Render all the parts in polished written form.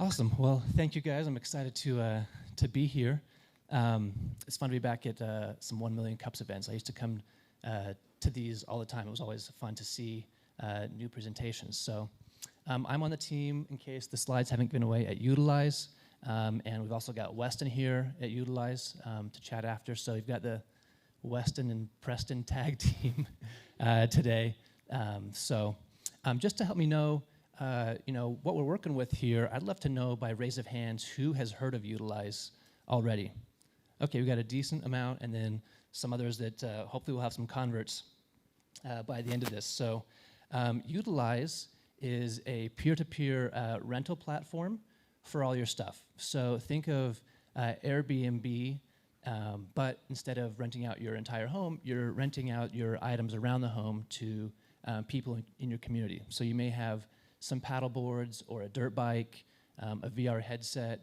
Awesome. Well, thank you guys. I'm excited to be here. It's fun to be back at some 1 Million Cups events. I used to come to these all the time. It was always fun to see new presentations. So I'm on the team, in case the slides haven't been away, at Yoodlize. And we've also got Weston here at Yoodlize to chat after. So we've got the Weston and Preston tag team today. Just to help me know, what we're working with here, I'd love to know by raise of hands who has heard of Yoodlize already. Okay, we got a decent amount, and then some others that hopefully will have some converts by the end of this. So Yoodlize is a peer-to-peer rental platform for all your stuff. So think of Airbnb, but instead of renting out your entire home, you're renting out your items around the home to people in your community. So you may have some paddle boards or a dirt bike, a VR headset,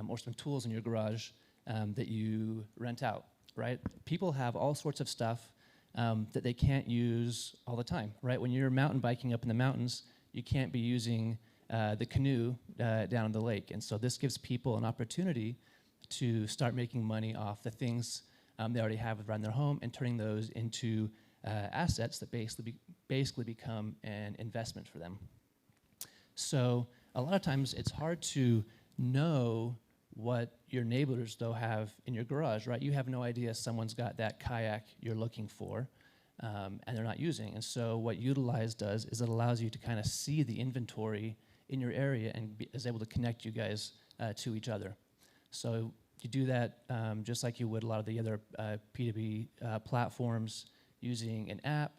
or some tools in your garage that you rent out, right? People have all sorts of stuff that they can't use all the time, right? When you're mountain biking up in the mountains, you can't be using the canoe down in the lake. And so this gives people an opportunity to start making money off the things they already have around their home and turning those into assets that basically become an investment for them. So a lot of times it's hard to know what your neighbors, though, have in your garage, right? You have no idea someone's got that kayak you're looking for, and they're not using. And so what Yoodlize does is it allows you to kind of see the inventory in your area and is able to connect you guys to each other. So you do that just like you would a lot of the other P2P platforms, using an app,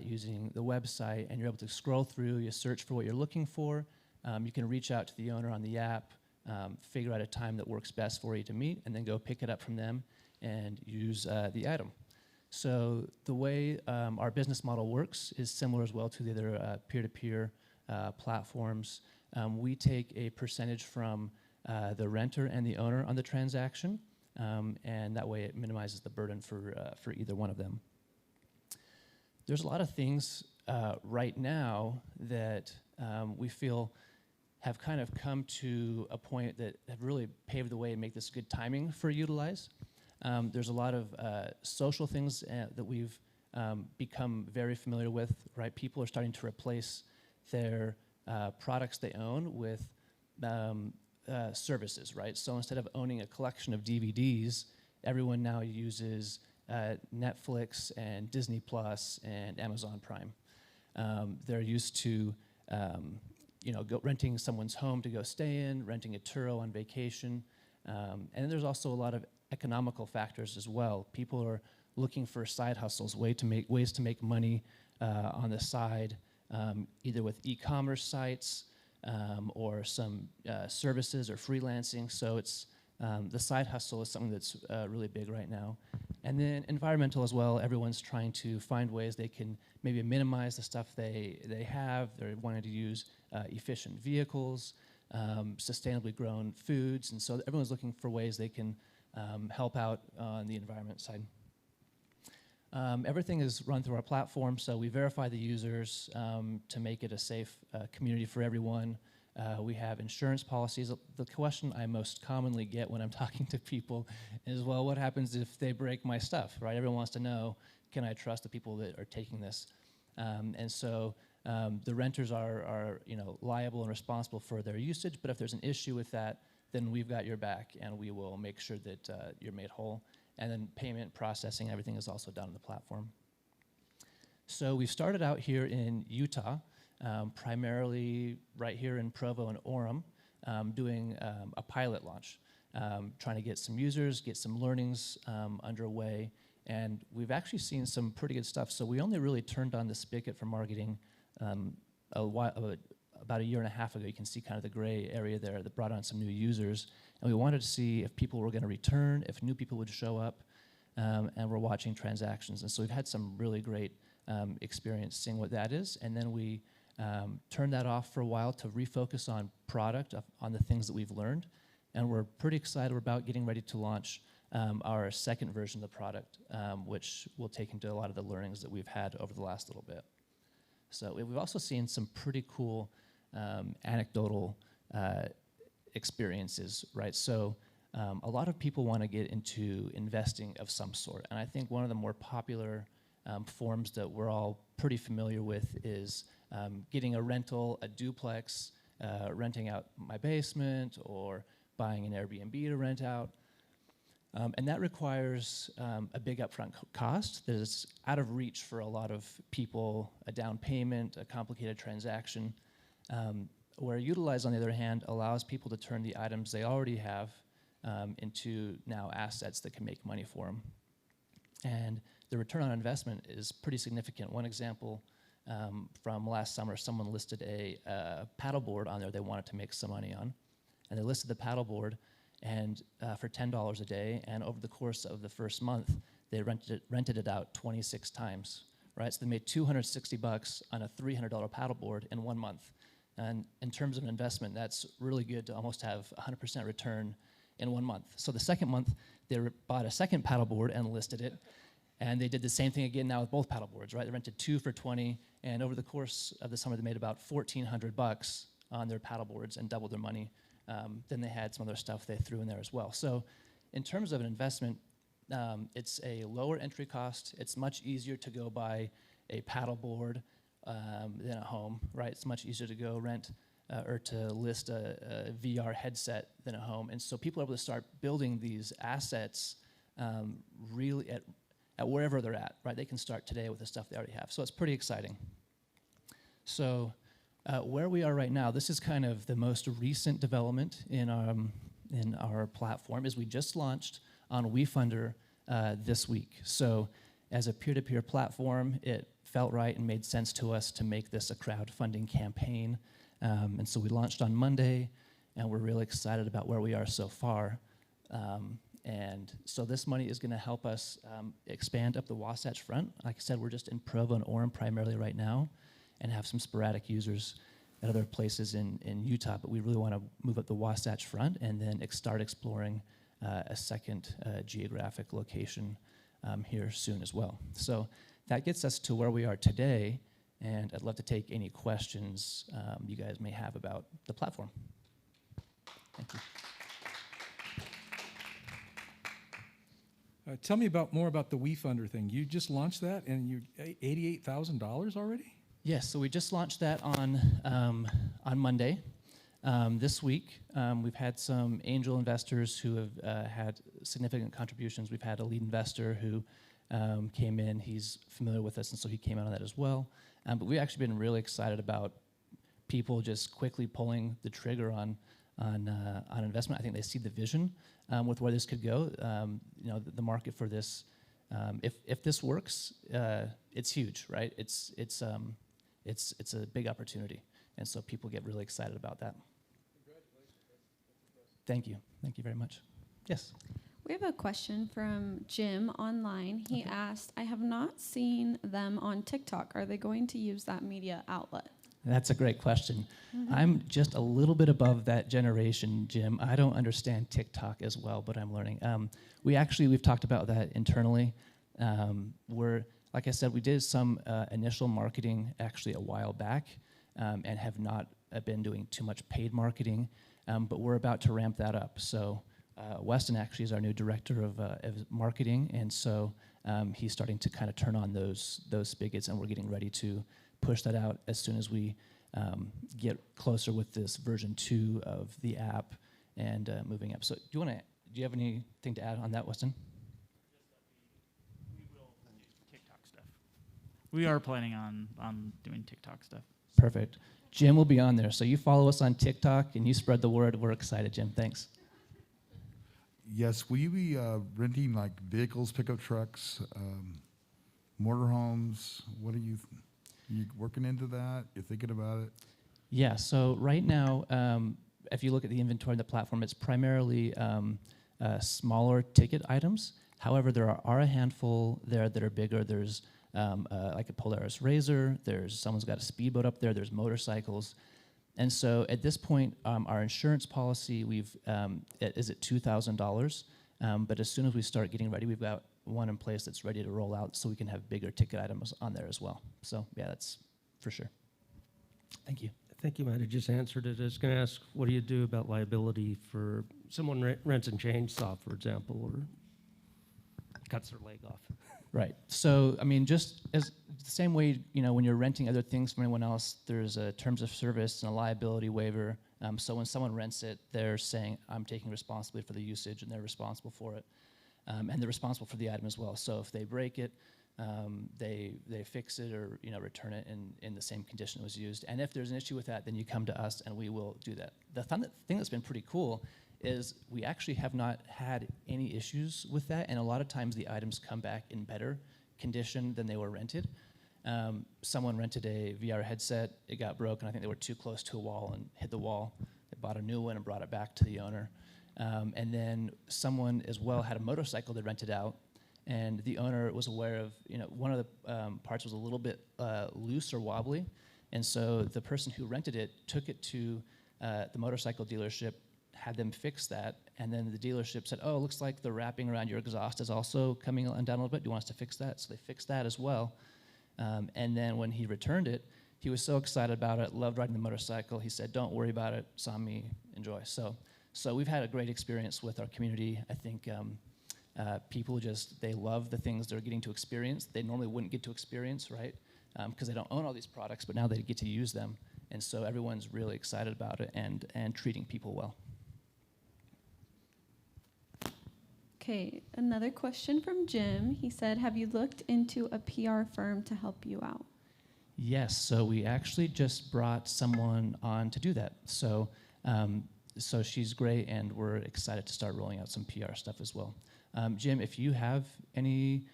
using the website, and you're able to scroll through, you search for what you're looking for. You can reach out to the owner on the app, figure out a time that works best for you to meet, and then go pick it up from them and use the item. So the way our business model works is similar as well to the other peer-to-peer platforms. We take a percentage from the renter and the owner on the transaction, and that way it minimizes the burden for either one of them. There's a lot of things right now that we feel have kind of come to a point that have really paved the way and make this good timing for Yoodlize. There's a lot of social things that we've become very familiar with, right? People are starting to replace their products they own with services, right? So instead of owning a collection of DVDs, everyone now uses Netflix and Disney Plus and Amazon Prime. They're used to renting someone's home to go stay in, renting a Turo on vacation. And then there's also a lot of economical factors as well. People are looking for side hustles, ways to make money on the side, either with e-commerce sites or some services or freelancing. So it's the side hustle is something that's really big right now. And then environmental as well. Everyone's trying to find ways they can maybe minimize the stuff they have. They're wanting to use efficient vehicles, sustainably grown foods, and so everyone's looking for ways they can help out on the environment side. Everything is run through our platform, so we verify the users to make it a safe community for everyone. We have insurance policies. The question I most commonly get when I'm talking to people is, well, what happens if they break my stuff, right? Everyone wants to know, can I trust the people that are taking this? And so the renters are liable and responsible for their usage, but if there's an issue with that, then we've got your back, and we will make sure that you're made whole. And then payment processing, everything is also done on the platform. So we started out here in Utah, primarily right here in Provo and Orem, doing a pilot launch, trying to get some users, get some learnings underway, and we've actually seen some pretty good stuff. So we only really turned on the spigot for marketing about a year and a half ago. You can see kind of the gray area there that brought on some new users, and we wanted to see if people were going to return, if new people would show up, and we're watching transactions. And so we've had some really great experience seeing what that is, and then we turned that off for a while to refocus on product, on the things that we've learned, and we're pretty excited about getting ready to launch our second version of the product, which will take into a lot of the learnings that we've had over the last little bit. So we've also seen some pretty cool anecdotal experiences, right? So a lot of people want to get into investing of some sort, and I think one of the more popular forms that we're all pretty familiar with is getting a rental, a duplex, renting out my basement, or buying an Airbnb to rent out. And that requires a big upfront cost that is out of reach for a lot of people, a down payment, a complicated transaction, where Yoodlize, on the other hand, allows people to turn the items they already have into now assets that can make money for them. And the return on investment is pretty significant. One example from last summer, someone listed a paddleboard on there they wanted to make some money on. And they listed the paddleboard and for $10 a day, and over the course of the first month, they rented it out 26 times, right? So they made $260 on a $300 paddleboard in 1 month. And in terms of an investment, that's really good to almost have 100% return in 1 month. So the second month, they bought a second paddleboard and listed it, and they did the same thing again now with both paddleboards, right? They rented 2 for 20, and over the course of the summer, they made about $1,400 on their paddleboards and doubled their money. Then they had some other stuff they threw in there as well. So in terms of an investment, it's a lower entry cost. It's much easier to go buy a paddleboard than a home, right? It's much easier to go rent or to list a VR headset than a home. And so people are able to start building these assets really at wherever they're at, right? They can start today with the stuff they already have. So it's pretty exciting. So where we are right now, this is kind of the most recent development in our platform, is we just launched on WeFunder this week. So as a peer-to-peer platform, it felt right and made sense to us to make this a crowdfunding campaign. And so we launched on Monday, and we're really excited about where we are so far. And so this money is going to help us expand up the Wasatch Front. Like I said, we're just in Provo and Orem primarily right now, and have some sporadic users at other places in Utah, but we really want to move up the Wasatch Front and then start exploring a second geographic location here soon as well. So that gets us to where we are today, and I'd love to take any questions you guys may have about the platform. Thank you. Tell me more about the WeFunder thing. You just launched that, and you're $88,000 already? Yes, so we just launched that on Monday. This week, we've had some angel investors who have had significant contributions. We've had a lead investor who came in. He's familiar with us, and so he came out on that as well. But we've actually been really excited about people just quickly pulling the trigger on investment. I think they see the vision with where this could go. The market for this, if this works, it's huge, right? It's a big opportunity, and so people get really excited about that. Congratulations. Thank you very much. Yes. We have a question from Jim online. He asked, I have not seen them on TikTok. Are they going to use that media outlet? That's a great question. Mm-hmm. I'm just a little bit above that generation, Jim. I don't understand TikTok as well, but I'm learning. We've talked about that internally. Like I said, we did some initial marketing actually a while back and have not been doing too much paid marketing, but we're about to ramp that up. So Weston actually is our new director of marketing, and so he's starting to kind of turn on those spigots, and we're getting ready to push that out as soon as we get closer with this version 2 of the app and moving up. So do you have anything to add on that, Weston? We will do TikTok stuff. We are planning on doing TikTok stuff. Perfect. Jim will be on there. So you follow us on TikTok and you spread the word. We're excited, Jim. Thanks. Yes. Will you be renting like vehicles, pickup trucks, motorhomes? What are you working into that? You're thinking about it? Yeah. So right now, if you look at the inventory on the platform, it's primarily smaller ticket items. However, there are a handful there that are bigger. There's like a Polaris RZR. Someone's got a speedboat up there. There's motorcycles. And so at this point, our insurance policy is at $2,000. But as soon as we start getting ready, we've got one in place that's ready to roll out, so we can have bigger ticket items on there as well. So yeah, that's for sure. Thank you. think you might have just answered it. I was going to ask, what do you do about liability for someone rents a chainsaw, for example, or cuts their leg off? Right. So, I mean, just as the same way, when you're renting other things from anyone else, there's a terms of service and a liability waiver. So when someone rents it, they're saying, I'm taking responsibility for the usage, and they're responsible for it. And they're responsible for the item as well. So if they break it, they fix it or return it in the same condition it was used. And if there's an issue with that, then you come to us and we will do that. The thing that's been pretty cool is we actually have not had any issues with that, and a lot of times the items come back in better condition than they were rented. Someone rented a VR headset, it got broken. I think they were too close to a wall and hit the wall. They bought a new one and brought it back to the owner. And then someone as well had a motorcycle they rented out, and the owner was aware of, one of the parts was a little bit loose or wobbly, and so the person who rented it took it to the motorcycle dealership, had them fix that, and then the dealership said, oh, it looks like the wrapping around your exhaust is also coming undone a little bit. Do you want us to fix that? So they fixed that as well. And then when he returned it, he was so excited about it, loved riding the motorcycle. He said, don't worry about it, saw me, enjoy. So we've had a great experience with our community. I think people they love the things they're getting to experience. They normally wouldn't get to experience, right? Because they don't own all these products, but now they get to use them. And so everyone's really excited about it and treating people well. Okay, another question from Jim. He said, have you looked into a PR firm to help you out? Yes, so we actually just brought someone on to do that. So she's great, and we're excited to start rolling out some PR stuff as well. Jim, if you have any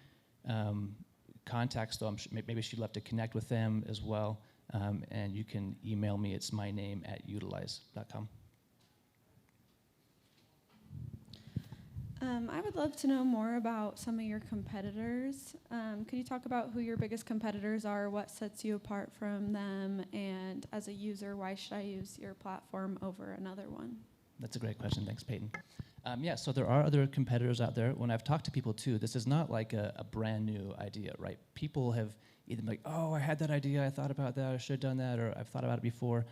contacts, though, maybe she'd love to connect with them as well, and you can email me. It's my name at Yoodlize.com. I would love to know more about some of your competitors. Could you talk about who your biggest competitors are, what sets you apart from them, and as a user, why should I use your platform over another one? That's a great question. Thanks, Peyton. So there are other competitors out there. When I've talked to people, too, this is not like a brand new idea, right? People have either been like, oh, I had that idea, I thought about that, I should have done that, or I've thought about it before.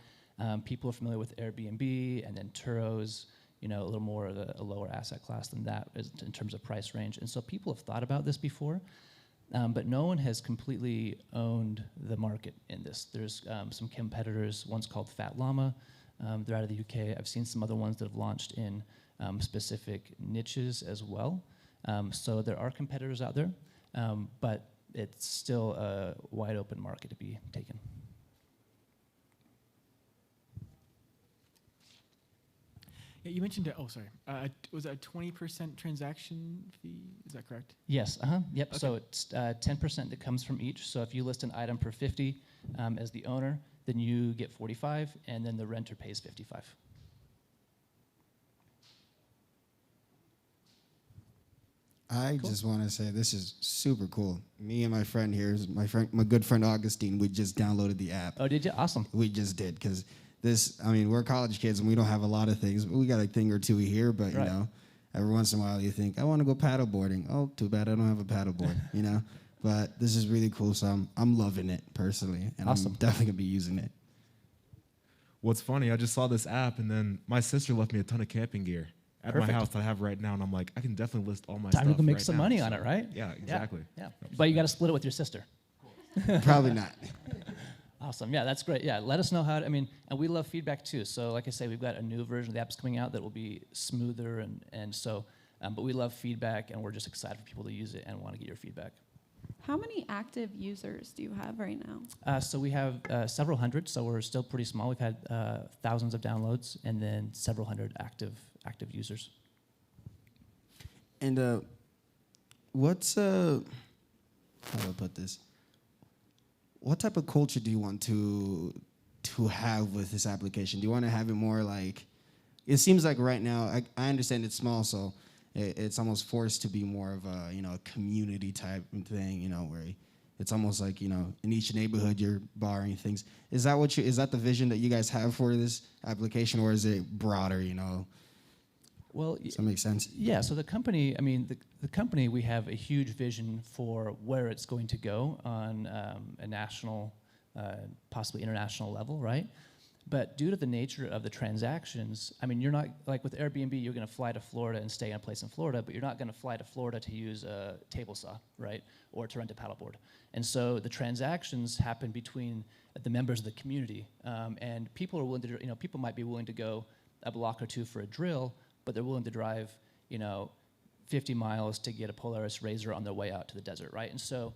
People are familiar with Airbnb and then Turo's, a little more of a lower asset class than that in terms of price range. And so people have thought about this before, but no one has completely owned the market in this. There's some competitors, one's called Fat Llama. They're out of the UK. I've seen some other ones that have launched in specific niches as well. So there are competitors out there, but it's still a wide open market to be taken. Yeah, you mentioned, was that a 20% transaction fee? Is that correct? Yes, yep, okay. So it's 10% that comes from each. So if you list an item for 50 as the owner, then you get 45, and then the renter pays 55. I just want to say this is super cool. Me and my friend here, my good friend Augustine, we just downloaded the app. Oh, did you? Awesome. We just did, because we're college kids and we don't have a lot of things. We got a thing or two here, but right. Every once in a while you think, I want to go paddle boarding. Oh, too bad I don't have a paddle board, But this is really cool, so I'm loving it personally, and awesome. I'm definitely gonna be using it. What's funny, I just saw this app, and then my sister left me a ton of camping gear at Perfect. my house that I have right now, and I'm like, I can definitely list all my stuff. Time to go make right some now, money so on it, right? Yeah, exactly. Yeah. But you got to split it with your sister. Probably not. Awesome. Yeah, that's great. Yeah, let us know and we love feedback too. So like I say, we've got a new version of the app's coming out that will be smoother, and so, but we love feedback, and we're just excited for people to use it and want to get your feedback. How many active users do you have right now? So we have several hundred, so we're still pretty small. We've had thousands of downloads and then several hundred active users. And what's how do I put this? What type of culture do you want to have with this application? Do you want to have it more like? It seems like right now, I understand it's small, so it's almost forced to be more of a community type thing, where it's almost like in each neighborhood you're borrowing things. Is that the vision that you guys have for this application, or is it broader? Well, does that make sense? Yeah. So the company, the company, we have a huge vision for where it's going to go on a national, possibly international level, right? But due to the nature of the transactions, I mean, you're not, like with Airbnb, you're gonna fly to Florida and stay in a place in Florida, but you're not gonna fly to Florida to use a table saw, right? Or to rent a paddleboard. And so the transactions happen between the members of the community. And people are willing to, people might be willing to go a block or two for a drill, but they're willing to drive, 50 miles to get a Polaris Razor on their way out to the desert, right? And so,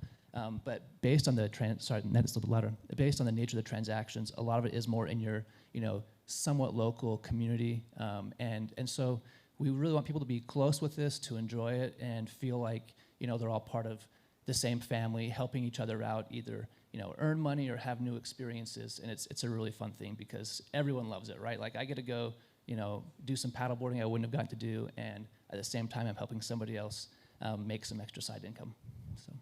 but based on the that's a little louder. Based on the nature of the transactions, a lot of it is more in your, somewhat local community, and so we really want people to be close with this, to enjoy it, and feel like, they're all part of the same family, helping each other out, either, earn money or have new experiences, and it's a really fun thing because everyone loves it, right? Like I get to go, do some paddleboarding I wouldn't have gotten to do, and at the same time I'm helping somebody else make some extra side income. So.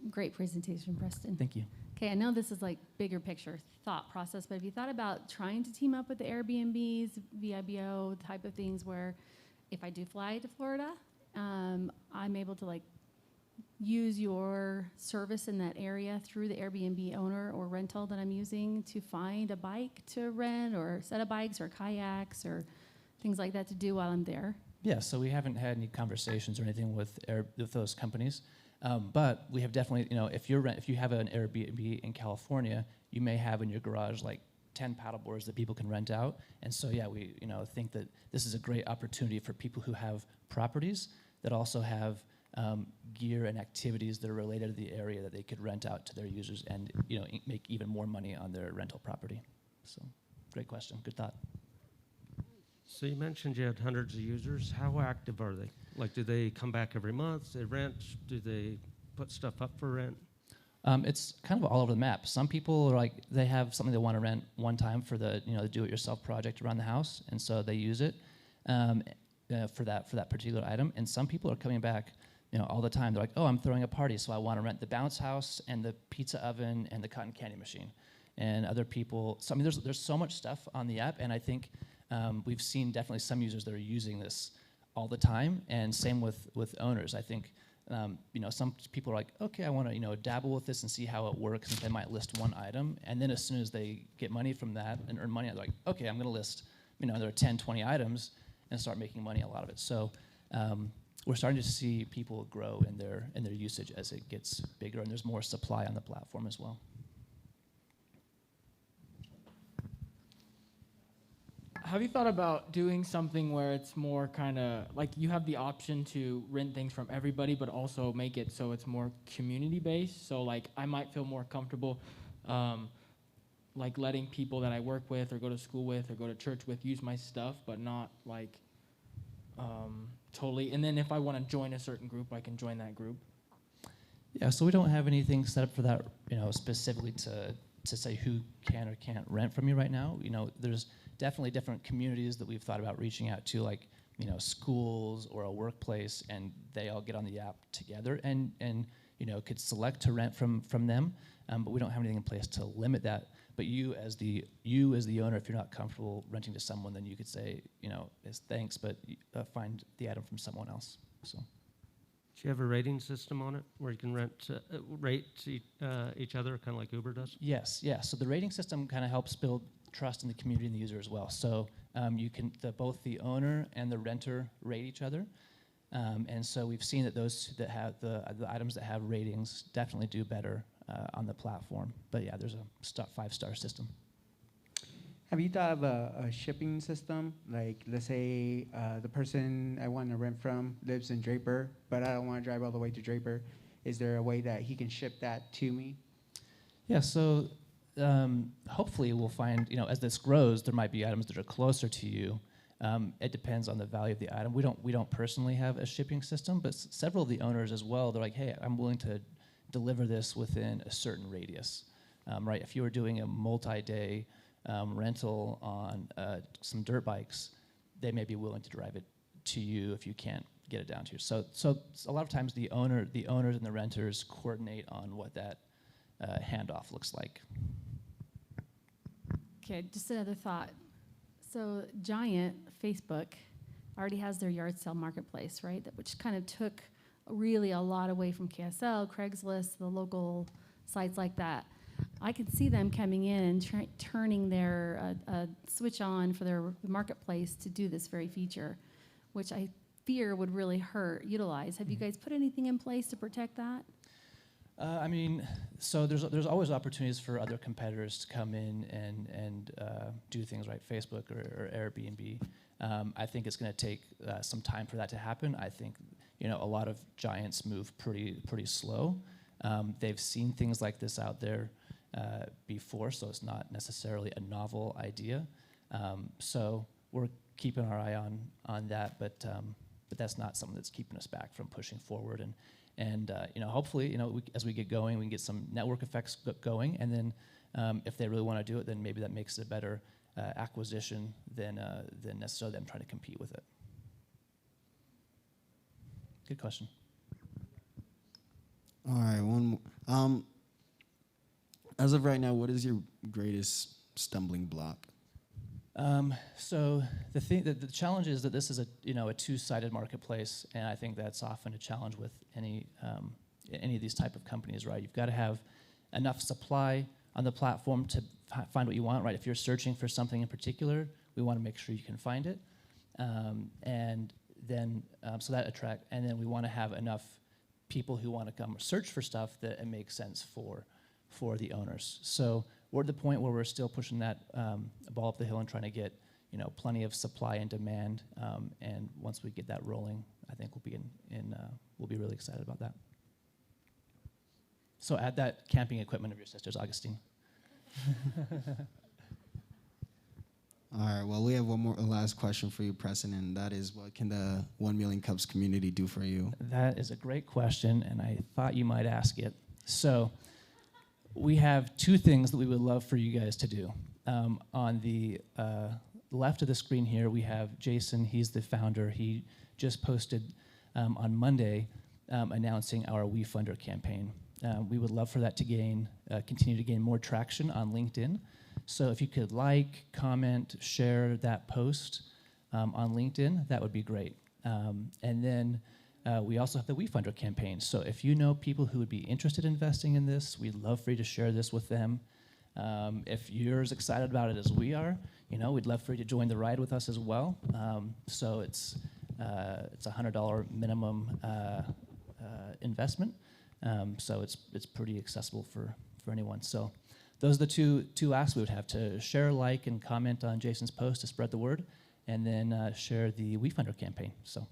Great presentation, Preston. Thank you. Okay, I know this is like bigger picture thought process, but have you thought about trying to team up with the Airbnbs, VIBO type of things where if I do fly to Florida, I'm able to like use your service in that area through the Airbnb owner or rental that I'm using to find a bike to rent or a set of bikes or kayaks or things like that to do while I'm there? Yeah, so we haven't had any conversations or anything with those companies. But we have definitely, if you have an Airbnb in California, you may have in your garage like 10 paddleboards that people can rent out. And so, yeah, we think that this is a great opportunity for people who have properties that also have gear and activities that are related to the area that they could rent out to their users and make even more money on their rental property. So, great question, good thought. So you mentioned you had hundreds of users. How active are they? Like, do they come back every month? Do they rent? Do they put stuff up for rent? It's kind of all over the map. Some people are like, they have something they want to rent one time for the the do-it-yourself project around the house, and so they use it for that particular item. And some people are coming back all the time. They're like, oh, I'm throwing a party, so I want to rent the bounce house and the pizza oven and the cotton candy machine. And other people, so I mean, there's so much stuff on the app, and I think we've seen definitely some users that are using this all the time, and same with owners. I think some people are like, okay, I want to dabble with this and see how it works, and they might list one item, and then as soon as they get money from that and earn money, they're like, okay, I'm going to list there are 10, 20 items and start making money a lot of it. So we're starting to see people grow in their usage as it gets bigger, and there's more supply on the platform as well. Have you thought about doing something where it's more kind of like you have the option to rent things from everybody, but also make it so it's more community based? So like I might feel more comfortable like letting people that I work with or go to school with or go to church with use my stuff, but not like totally. And then if I want to join a certain group, I can join that group. Yeah, so we don't have anything set up for that, specifically to say who can or can't rent from you right now. There's definitely different communities that we've thought about reaching out to, like schools or a workplace, and they all get on the app together and could select to rent from them. But we don't have anything in place to limit that. But you as the owner, if you're not comfortable renting to someone, then you could say as thanks, but find the item from someone else. So. Do you have a rating system on it where you can rate each other, kind of like Uber does? Yes, yeah. So the rating system kind of helps build trust in the community and the user as well. So you can both the owner and the renter rate each other, and so we've seen that those that have the items that have ratings definitely do better on the platform. But yeah, there's a 5-star system. Have you thought of a shipping system? Like, let's say the person I want to rent from lives in Draper, but I don't want to drive all the way to Draper. Is there a way that he can ship that to me? Yeah, so hopefully we'll find, as this grows, there might be items that are closer to you. It depends on the value of the item. We don't personally have a shipping system, but several of the owners as well, they're like, hey, I'm willing to deliver this within a certain radius, right? If you were doing a multi-day rental on some dirt bikes, they may be willing to drive it to you if you can't get it down to you. So a lot of times the owners and the renters coordinate on what that handoff looks like. Okay, just another thought. So Giant, Facebook, already has their yard sale marketplace, right? Which kind of took really a lot away from KSL, Craigslist, the local sites like that. I could see them coming in and turning their switch on for their marketplace to do this very feature, which I fear would really hurt Yoodlize. Have you guys put anything in place to protect that? I mean, so there's always opportunities for other competitors to come in and do things, right? Facebook or Airbnb. I think it's going to take some time for that to happen. I think a lot of giants move pretty slow. They've seen things like this out there before, so it's not necessarily a novel idea. So we're keeping our eye on that, but that's not something that's keeping us back from pushing forward. And hopefully, as we get going, we can get some network effects going, and then if they really want to do it, then maybe that makes it a better acquisition than necessarily them trying to compete with it. Good question. All right, one more. As of right now, what is your greatest stumbling block? So the challenge is that this is a two-sided marketplace, and I think that's often a challenge with any of these type of companies, right? You've got to have enough supply on the platform to find what you want, right? If you're searching for something in particular, we want to make sure you can find it, and then so that attract, and then we want to have enough people who want to come search for stuff that it makes sense for the owners. So we're at the point where we're still pushing that ball up the hill and trying to get plenty of supply and demand. And once we get that rolling, I think we'll be really excited about that. So add that camping equipment of your sister's, Augustine. All right, well, we have a last question for you, Preston, and that is, what can the 1 Million Cups community do for you? That is a great question, and I thought you might ask it. So we have two things that we would love for you guys to do. On the left of the screen here, we have Jason. He's the founder. He just posted on Monday announcing our WeFunder campaign. We would love for that to continue to gain more traction on LinkedIn. So if you could like, comment, share that post on LinkedIn, that would be great. And then we also have the WeFunder campaign. So if you know people who would be interested in investing in this, we'd love for you to share this with them. If you're as excited about it as we are, we'd love for you to join the ride with us as well. So it's a $100 minimum investment. So it's pretty accessible for anyone. So those are the two asks we would have: to share, like, and comment on Jason's post to spread the word, and then share the WeFunder campaign. So